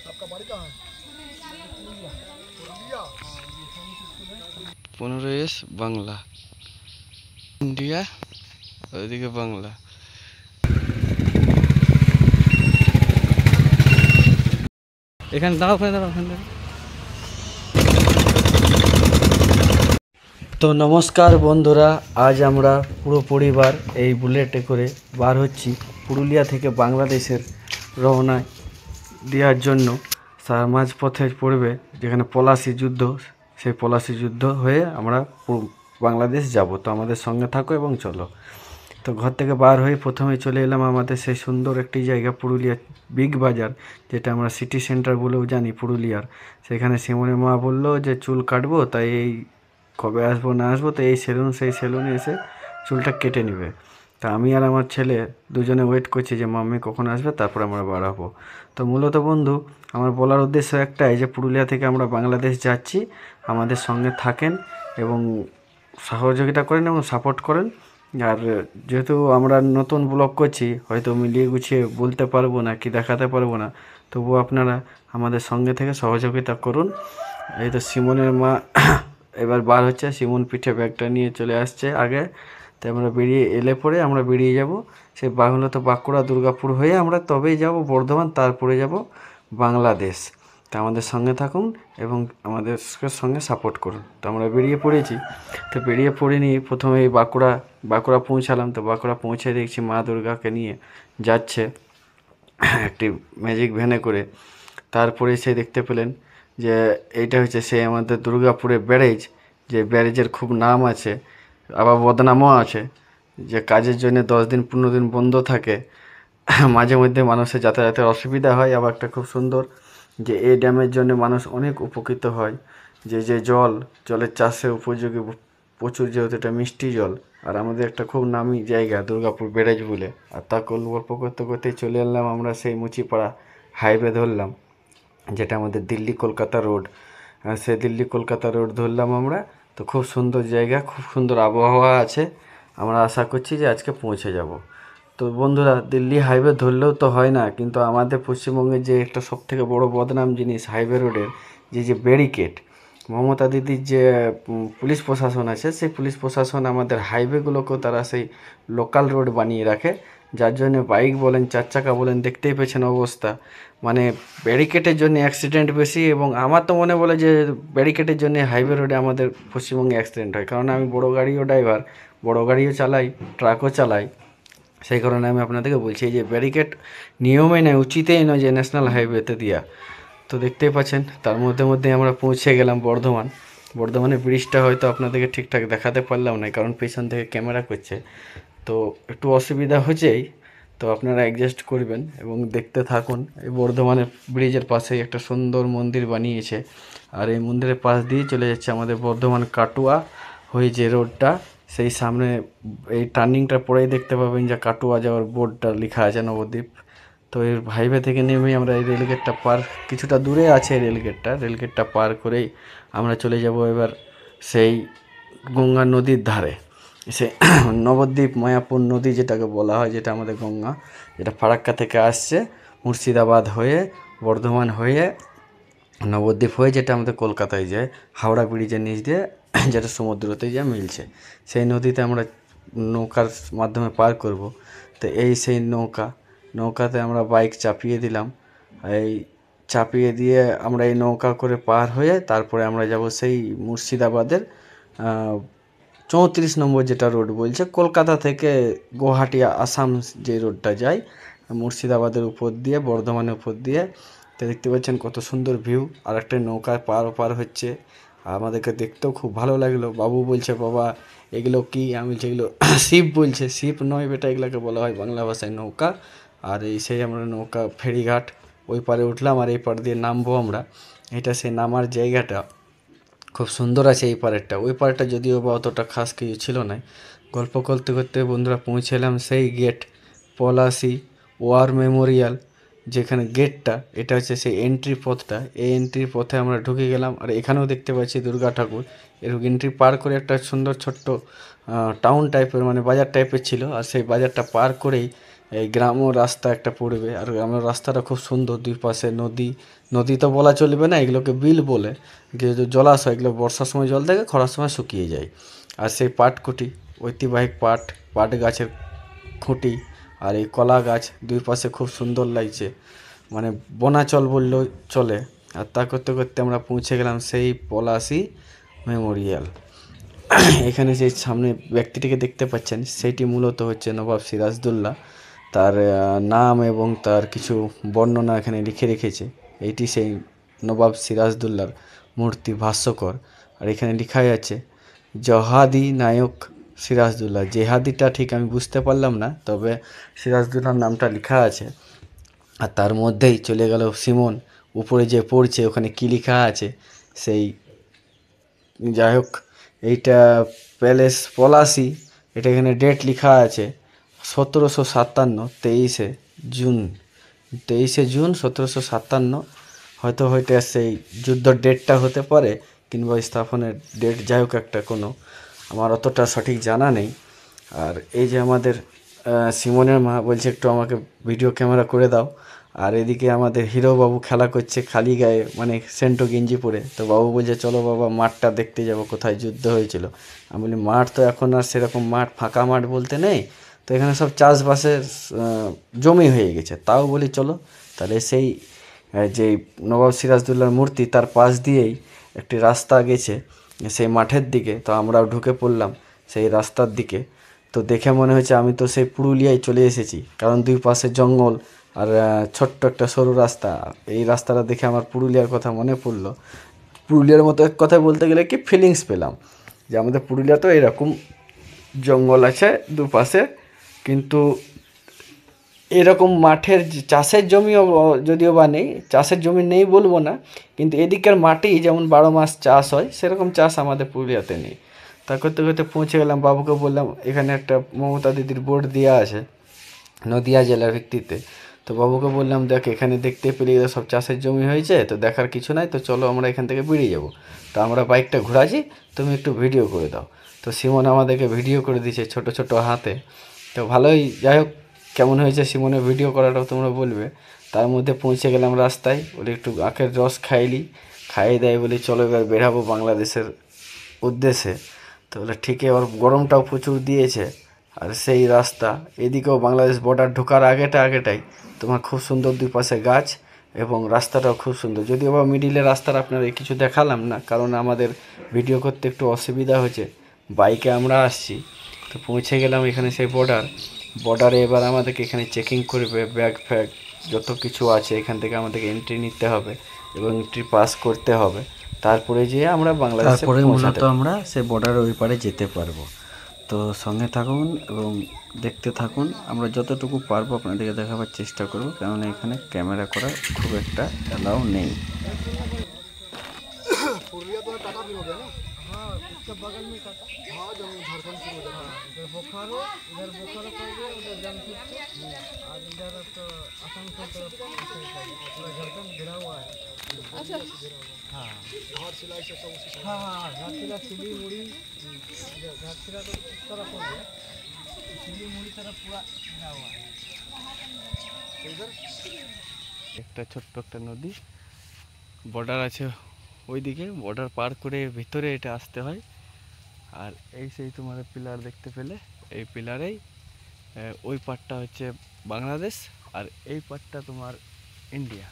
आपका बाड़ी कहाँ है? 15S বাংলা, ইন্ডিয়া, ওইদিকে বাংলা। এখানে দাঁড়াও, ওখানে দাঁড়াও, ওখানে দাঁড়াও। তো নমস্কার বন্ধুরা, আজ আমরা পুরো পরিবার এই বুলেটে করে বার হচ্ছি পুরুলিয়া থেকে বাংলাদেশের রওনা দেওয়ার জন্য। মাঝপথে পড়বে যেখানে পলাশি যুদ্ধ, সেই পলাশি যুদ্ধ হয়ে আমরা বাংলাদেশ যাব। তো আমাদের সঙ্গে থাকো এবং চলো। তো ঘর থেকে বার হয়ে প্রথমে চলে এলাম আমাদের সেই সুন্দর একটি জায়গা পুরুলিয়া বিগ বাজার, যেটা আমরা সিটি সেন্টার বলেও জানি পুরুলিয়ার। সেখানে সিমনের মা বললো যে চুল কাটবো, তাই এই কবে আসবো না আসবো, তো এই সেলুন সেই সেলুনে এসে চুলটা কেটে নেবে। তা আমি আর আমার ছেলে দুজনে ওয়েট করছি যে মাম্মি কখন আসবে, তারপর আমরা বাড়াবো। তো মূলত বন্ধু আমার বলার উদ্দেশ্য একটাই, যে পুরুলিয়া থেকে আমরা বাংলাদেশ যাচ্ছি, আমাদের সঙ্গে থাকেন এবং সহযোগিতা করেন এবং সাপোর্ট করেন। আর যেহেতু আমরা নতুন ব্লগ করছি, হয়তো মিলিয়ে গুছিয়ে বলতে পারবো না কি দেখাতে পারবো না, তবুও আপনারা আমাদের সঙ্গে থেকে সহযোগিতা করুন। এই তো সিমনের মা এবার বার হচ্ছে, সিমন পিঠে ব্যাগটা নিয়ে চলে আসছে আগে। তাই আমরা বেরিয়ে এলে পরে আমরা বেরিয়ে যাব সেই বাংলা বাঁকুড়া দুর্গাপুর হয়ে আমরা তবেই যাব বর্ধমান, তারপরে যাব বাংলাদেশ। তা আমাদের সঙ্গে থাকুন এবং আমাদের সঙ্গে সাপোর্ট করুন। তো আমরা বেরিয়ে পড়েছি। তো বেরিয়ে পড়ে নিয়ে প্রথমে এই বাঁকুড়া পৌঁছালাম। তো বাঁকুড়া পৌঁছে দেখছি মা দুর্গাকে নিয়ে যাচ্ছে একটি ম্যাজিক ভ্যানে করে। তারপরে সে দেখতে পেলেন যে এইটা হচ্ছে সেই আমাদের দুর্গাপুরের ব্যারেজ, যে ব্যারেজের খুব নাম আছে, আবার বদনামও আছে, যে কাজের জন্য 10 দিন 15 দিন বন্ধ থাকে, মাঝে মধ্যে মানুষের যাতায়াতের অসুবিধা হয়। আবার একটা খুব সুন্দর যে এই ড্যামের জন্য মানুষ অনেক উপকৃত হয়, যে জলের চাষে উপযোগী প্রচুর, যেহেতু এটা মিষ্টি জল। আর আমাদের একটা খুব নামি জায়গা দুর্গাপুর ব্যারেজ বলে। আর তা গল্প করতে করতেই চলে এলাম আমরা সেই মুচিপাড়া হাইওয়ে ধরলাম, যেটা আমাদের দিল্লি কলকাতা রোড। সেই দিল্লি কলকাতা রোড ধরলাম আমরা। তো খুব সুন্দর জায়গা, খুব সুন্দর আবহাওয়া আছে। আমরা আশা করছি যে আজকে পৌঁছে যাব। তো বন্ধুরা, দিল্লি হাইওয়ে ধরলেও তো হয় না, কিন্তু আমাদের পশ্চিমবঙ্গের যে একটা সবথেকে বড় বদনাম জিনিস হাইওয়ে রোডের, যে ব্যারিকেড, মমতা দিদির যে পুলিশ প্রশাসন আছে, সেই পুলিশ প্রশাসন আমাদের হাইওয়েগুলোকেও তারা সেই লোকাল রোড বানিয়ে রাখে, যার জন্য বাইক বলেন, 4 চাকা বলেন, দেখতেই পেয়েছেন অবস্থা। মানে ব্যারিকেডের জন্য অ্যাক্সিডেন্ট বেশি। এবং আমার তো মনে বলে যে ব্যারিকেডের জন্য হাইওয়ে রোডে আমাদের পশ্চিমবঙ্গে অ্যাক্সিডেন্ট হয়, কারণ আমি বড় গাড়িও ড্রাইভার, বড় গাড়িও চালাই, ট্রাকও চালাই। সেই কারণে আমি আপনাদেরকে বলছি যে ব্যারিকেড নিয়মে নয়, উচিতই নয় যে ন্যাশনাল হাইওয়েতে দেওয়া। তো দেখতেই পাচ্ছেন তার মধ্যে আমরা পৌঁছে গেলাম বর্ধমানের ব্রিজটা হয়তো আপনাদেরকে ঠিকঠাক দেখাতে পারলাম না, কারণ পেছন থেকে ক্যামেরা করছে, তো একটু অসুবিধা হয়েছেই। তো আপনারা অ্যাডজাস্ট করবেন এবং দেখতে থাকুন। এই বর্ধমানের ব্রিজের পাশেই একটা সুন্দর মন্দির বানিয়েছে, আর এই মন্দিরের পাশ দিয়ে চলে যাচ্ছে আমাদের বর্ধমান কাটুয়া হয়ে যে রোডটা, সেই সামনে এই টার্নিংটা পরেই দেখতে পাবেন যে কাটুয়া যাওয়ার বোর্ডটা লেখা আছে নবদ্বীপ। তো এই হাইওয়ে থেকে নেমে আমরা এই রেলগেটটা পার, কিছুটা দূরে আছে রেলগেটটা পার করেই আমরা চলে যাব এবার সেই গঙ্গা নদীর ধারে। সে নবদ্বীপ মায়াপুর নদী যেটাকে বলা হয়, যেটা আমাদের গঙ্গা, যেটা ফারাক্কা থেকে আসছে মুর্শিদাবাদ হয়ে, বর্ধমান হয়ে, নবদ্বীপ হয়ে, যেটা আমাদের কলকাতায় যায় হাওড়া ব্রিজের নিচ দিয়ে, যেটা সমুদ্রতে যা মিলছে। সেই নদীতে আমরা নৌকার মাধ্যমে পার করব। তো এই সেই নৌকাতে আমরা বাইক চাপিয়ে দিলাম। এই চাপিয়ে দিয়ে আমরা এই নৌকা করে পার হয়ে তারপরে আমরা যাব সেই মুর্শিদাবাদের 34 নম্বর যেটা রোড বলছে, কলকাতা থেকে গুয়াহাটি আসাম যে রোডটা যায় মুর্শিদাবাদের উপর দিয়ে, বর্ধমানের উপর দিয়ে। তো দেখতে পাচ্ছেন কত সুন্দর ভিউ। আর একটা নৌকা পার হচ্ছে, আমাদেরকে দেখতেও খুব ভালো লাগলো। বাবু বলছে বাবা এগুলো কি, আমি বলছি এগুলো শিপ, বলছে শিপ নয় বেটা, এগুলোকে বলা হয় বাংলা ভাষায় নৌকা। আর এই সেই আমরা নৌকা ফেরিঘাট ওই পারে উঠলাম, আর এই পার দিয়ে নামবো আমরা। এটা সেই নামার জায়গাটা খুব সুন্দর আছে। এই পারেরটা, ওই পারেরটা যদিও বা অতটা খাস কিছু ছিল না। গল্প করতে করতে বন্ধুরা পৌঁছলাম সেই গেট, পলাশি ওয়ার মেমোরিয়াল, যেখানে গেটটা, এটা হচ্ছে সেই এন্ট্রি পথটা। এই এন্ট্রি পথে আমরা ঢুকে গেলাম। আর এখানেও দেখতে পাচ্ছি দুর্গা ঠাকুর। এর এন্ট্রি পার করে একটা সুন্দর ছোট্ট টাউন টাইপের, মানে বাজার টাইপের ছিল। আর সেই বাজারটা পার করেই এই গ্রাম্য রাস্তা একটা পড়বে। আর গ্রামের রাস্তাটা খুব সুন্দর, দুই পাশে নদী। নদী তো বলা চলবে না, এগুলোকে বিল বলে, যেহেতু জলাশয়, এগুলো বর্ষার সময় জল থাকে, খরার সময় শুকিয়ে যায়। আর সেই পাটকুটি, ঐতিহ্যবাহী পাট গাছের খুঁটি, আর এই কলা গাছ দুই পাশে খুব সুন্দর লাগছে, মানে বনাচল বললেও চলে। আর তা করতে করতে আমরা পৌঁছে গেলাম সেই পলাশী মেমোরিয়াল। এখানে যে সামনে ব্যক্তিটিকে দেখতে পাচ্ছেন, সেইটি মূলত হচ্ছে নবাব সিরাজদৌল্লা। তার নাম এবং তার কিছু বর্ণনা এখানে লিখে রেখেছে। এইটি সেই নবাব সিরাজদৌল্লার মূর্তি, ভাস্যকর। আর এখানে লেখাই আছে জহাদি নায়ক সিরাজদৌল্লা। জেহাদিটা ঠিক আমি বুঝতে পারলাম না, তবে সিরাজদৌল্লার নামটা লেখা আছে। আর তার মধ্যেই চলে গেল সিমন, উপরে যে পড়ছে ওখানে কী লেখা আছে সেই, যাই হোক, এইটা প্যালেস পলাশী, এটা এখানে ডেট লেখা আছে 1757, 23শে জুন, 23শে জুন 1757। হয়তো সেই যুদ্ধর ডেটটা হতে পারে, কিংবা স্থাপনের ডেট, যাই হোক একটা কোনো, আমার অতটা সঠিক জানা নেই। আর এই যে আমাদের সিমনের মা বলছে একটু আমাকে ভিডিও ক্যামেরা করে দাও। আর এদিকে আমাদের হিরো বাবু খেলা করছে খালি গায়ে, মানে সেন্টো গেঞ্জি পরে। তো বাবু বলছে চলো বাবা মাঠটা দেখতে যাব, কোথায় যুদ্ধ হয়েছিল। আমি বলি মাঠ তো এখন আর সেরকম মাঠ, ফাঁকা মাঠ বলতে নেই তো, এখানে সব চাষবাসের জমি হয়ে গেছে। তাও বলি চলো তাহলে সেই যে নবাব সিরাজদৌল্লার মূর্তি, তার পাশ দিয়েই একটি রাস্তা গেছে সেই মাঠের দিকে। তো আমরাও ঢুকে পড়লাম সেই রাস্তার দিকে। তো দেখে মনে হচ্ছে আমি তো সেই পুরুলিয়ায় চলে এসেছি, কারণ দুই পাশে জঙ্গল আর ছোট্ট একটা সরু রাস্তা। এই রাস্তাটা দেখে আমার পুরুলিয়ার কথা মনে পড়লো। পুরুলিয়ার মতো এক কথায় বলতে গেলে কি ফিলিংস পেলাম যে আমাদের পুরুলিয়া তো এরকম জঙ্গল আছে দুপাশে, কিন্তু এরকম মাঠের চাষের জমিও যদিও বা নেই, চাষের জমি নেই বলবো না, কিন্তু এদিকের মাটি যেমন 12 মাস চাষ হয়, সেরকম চাষ আমাদের পুরুলিয়াতে নেই। তা করতে করতে পৌঁছে গেলাম, বাবুকে বললাম এখানে একটা মমতা দিদির বোর্ড দেওয়া আছে নদিয়া জেলার ভিত্তিতে। তো বাবুকে বললাম দেখ এখানে দেখতে পেলে এগুলো সব চাষের জমি হয়েছে, তো দেখার কিছু নাই, তো চলো আমরা এখান থেকে বেরিয়ে যাব। তো আমরা বাইকটা ঘোরাছি, তুমি একটু ভিডিও করে দাও। তো সিমন আমাদেরকে ভিডিও করে দিয়েছে ছোট ছোট হাতে। তো ভালোই, যাই হোক কেমন হয়েছে সিমনের ভিডিও করাটাও তোমরা বলবে। তার মধ্যে পৌঁছে গেলাম রাস্তায়, বলে একটু আখের রস খাইলি, খাইয়ে দেয় বলি চলো এবার বেরাবো বাংলাদেশের উদ্দেশ্যে। তো বলে ঠিক, এবার গরমটাও প্রচুর দিয়েছে। আর সেই রাস্তা এদিকেও বাংলাদেশ বর্ডার ঢোকার আগেটাই তোমার খুব সুন্দর দুই পাশে গাছ, এবং রাস্তাটাও খুব সুন্দর। যদিও বা মিডিলের রাস্তার আপনারা কিছু দেখালাম না, কারণ আমাদের ভিডিও করতে একটু অসুবিধা হয়েছে, বাইকে আমরা আসছি। তো পৌঁছে গেলাম এখানে সেই বর্ডারে। এবার আমাদেরকে এখানে চেকিং করবে, ব্যাগ ফ্যাগ যত কিছু আছে এখান থেকে আমাদেরকে এন্ট্রি নিতে হবে এবং এন্ট্রি পাস করতে হবে। তারপরে যেয়ে আমরা বাংলাদেশে মূলত আমরা সেই বর্ডারের ওই পারে যেতে পারবো। তো সঙ্গে থাকুন এবং দেখতে থাকুন, আমরা যতটুকু পারবো আপনাদেরকে দেখাবার চেষ্টা করব, কারণ এখানে ক্যামেরা করা খুব একটা অ্যালাউ নেই। একটা ছোট্ট একটা নদী, বর্ডার আছে ওইদিকে, বর্ডার পার করে ভিতরে এটা আসতে হয়। আর এই সেই তোমার পিলার দেখতে পেলে, এই পিলারেই ওই পারটা হচ্ছে বাংলাদেশ, আর এই পারটা তোমার ইন্ডিয়া।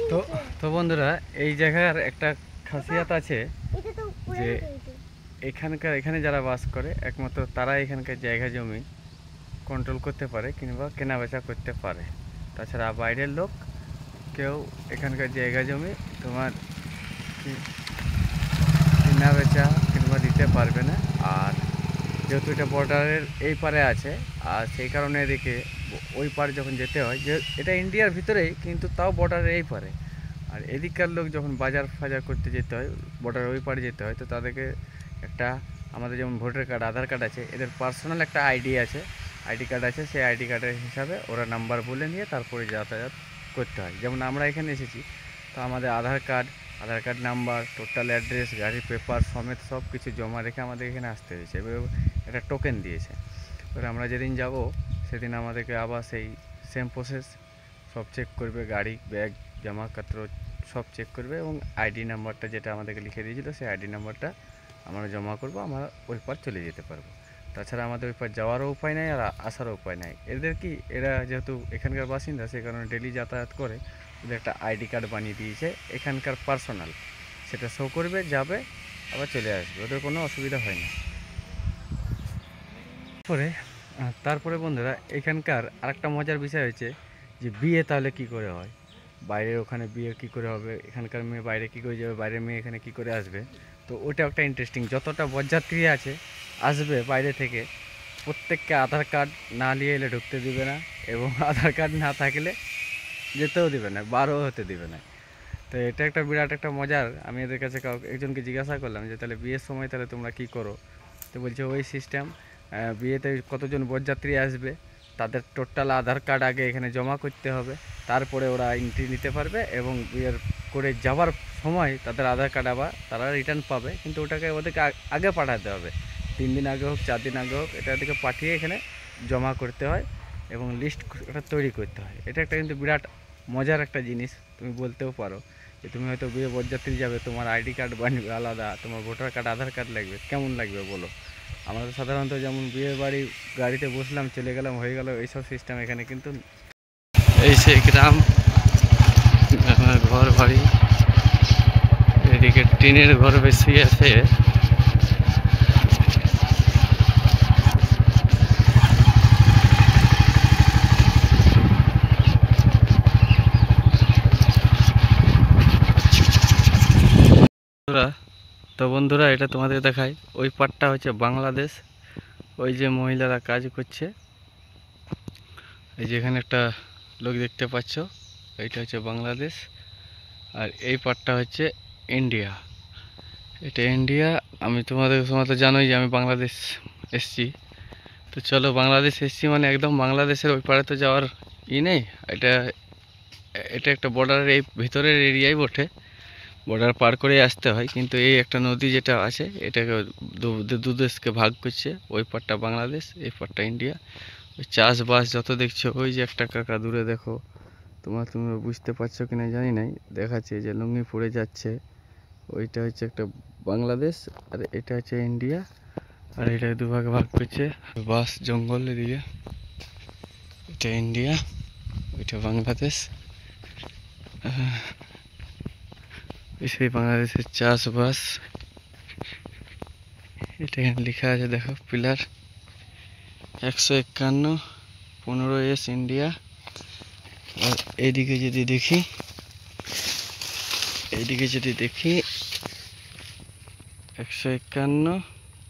তো তো বন্ধুরা, এই জায়গার একটা খাসিয়াত আছে যে এখানে যারা বাস করে একমাত্র তারা এখানকার জায়গা জমি কন্ট্রোল করতে পারে কিংবা কেনা বেচা করতে পারে। তাছাড়া বাইরের লোক কেউ এখানকার জায়গা জমি তোমার কেনা বেচা কিংবা দিতে পারবে না। আর যেহেতু এটা বর্ডারের এই পারে আছে, আর সেই কারণে এদিকে ওই পারে যখন যেতে হয়, যে এটা ইন্ডিয়ার ভিতরেই কিন্তু তাও বর্ডারের এই পারে। আর এদিককার লোক যখন বাজার ফাজার করতে যেতে হয়, বর্ডারের ওই পারে যেতে হয়, তো তাদেরকে একটা, আমাদের যেমন ভোটার কার্ড, আধার কার্ড আছে, এদের পার্সোনাল একটা আইডি আছে, আইডি কার্ড আছে, সেই আইডি কার্ডের হিসাবে ওরা নাম্বার বলে নিয়ে তারপরে যাতায়াত করতে হয়। যেমন আমরা এখানে এসেছি, তো আমাদের আধার কার্ড নাম্বার, টোটাল অ্যাড্রেস, গাড়ির পেপার সমেত সব কিছু জমা রেখে আমাদের এখানে আসতে হয়েছে। এবার একটা টোকেন দিয়েছে, এবার আমরা যেদিন যাব সেদিন আমাদেরকে আবার সেই সেম প্রসেস, সব চেক করবে, গাড়ি ব্যাগ জামাপত্র সব চেক করবে এবং আইডি নাম্বারটা যেটা আমাদেরকে লিখে দিয়েছিল সেই আইডি নাম্বারটা আমরা জমা করব, আমরা ওই পার চলে যেতে পারবো। তাছাড়া আমাদের ওই পার যাওয়ারও উপায় নাই আর আসারও উপায় নাই। এদের কি, এরা যেহেতু এখানকার বাসিন্দা সেই কারণে ডেলি যাতায়াত করে, ওদের একটা আইডি কার্ড বানিয়ে দিয়েছে এখানকার পার্সোনাল, সেটা শো করবে, যাবে আবার চলে আসবে, ওদের কোনো অসুবিধা হয় না। তারপরে বন্ধুরা এখানকার আরেকটা মজার বিষয় হয়েছে যে বিয়ে তাহলে কি করে হয়, বাইরের ওখানে বিয়ে কি করে হবে, এখানকার মেয়ে বাইরে কি করে যাবে, বাইরের মেয়ে এখানে কি করে আসবে। তো ওটা একটা ইন্টারেস্টিং, যতটা বরযাত্রী আছে আসবে বাইরে থেকে, প্রত্যেককে আধার কার্ড না নিয়ে এলে ঢুকতে দিবে না এবং আধার কার্ড না থাকলে যেতেও দিবে না, বারও হতে দিবে না। তো এটা একটা বিরাট একটা মজার। আমি এদের কাছে একজনকে জিজ্ঞাসা করলাম যে তাহলে বিয়ের সময় তাহলে তোমরা কি করো, তো বলছে ওই সিস্টেম, বিয়েতে কতজন বরযাত্রী আসবে তাদের টোটাল আধার কার্ড আগে এখানে জমা করতে হবে, তারপরে ওরা এন্ট্রি নিতে পারবে এবং বিয়ের করে যাওয়ার সময় তাদের আধার কার্ড আবার তারা রিটার্ন পাবে, কিন্তু ওটাকে ওদেরকে আগে পাঠাতে হবে, 3 দিন আগে হোক 4 দিন আগে হোক, এটা ওদেরকে পাঠিয়ে এখানে জমা করতে হয় এবং লিস্ট এটা তৈরি করতে হয়। এটা একটা কিন্তু বিরাট মজার একটা জিনিস, তুমি বলতেও পারো যে তুমি হয়তো বিয়ে বরযাত্রী যাবে, তোমার আইডি কার্ড বানবে আলাদা, তোমার ভোটার কার্ড আধার কার্ড লাগবে, কেমন লাগবে বলো। আমরা সাধারণত যেমন বিয়ে বাড়ি গাড়িতে বসলাম চলে গেলাম হয়ে গেল, এইসব সিস্টেম এখানে কিন্তু। এই সে গ্রাম, ঘর বাড়ি, এদিকে টিনের ঘর বেশি আছে। তো বন্ধুরা এটা তোমাদের দেখায়, ওই পাটটা হচ্ছে বাংলাদেশ, ওই যে মহিলারা কাজ করছে, এই যে এখানে একটা লোক দেখতে পাচ্ছ, এইটা হচ্ছে বাংলাদেশ, আর এই পাটটা হচ্ছে ইন্ডিয়া, এটা ইন্ডিয়া। আমি তোমাদের তো জানোই যে আমি বাংলাদেশ এসছি, তো চলো বাংলাদেশ এসছি মানে একদম বাংলাদেশের ওই পারে তো যাওয়ার নেই, এটা এটা একটা বর্ডারের এই ভিতরের এরিয়ায় বটে, বর্ডার পার করে আসতে হয়, কিন্তু এই একটা নদী যেটা আছে এটাকে দু দেশকে ভাগ করছে, ওই পারটা বাংলাদেশ এই পারটা ইন্ডিয়া। ওই চাষবাস যত দেখছো, ওই যে একটা কাকা দূরে দেখো, তুমি বুঝতে পারছো কিনা জানি নাই, দেখাচ্ছে যে লুঙ্গি পড়ে যাচ্ছে, ওইটা হচ্ছে একটা বাংলাদেশ আর এটা হচ্ছে ইন্ডিয়া, আর এটা দুভাগে ভাগ করছে, বাস জঙ্গল এদিকে, এটা ইন্ডিয়া ওইটা বাংলাদেশ। সেই বাংলাদেশের চাষবাস, এটা এখানে লেখা আছে দেখো, পিলার 151 15S ইন্ডিয়া। আর এইদিকে যদি দেখি 151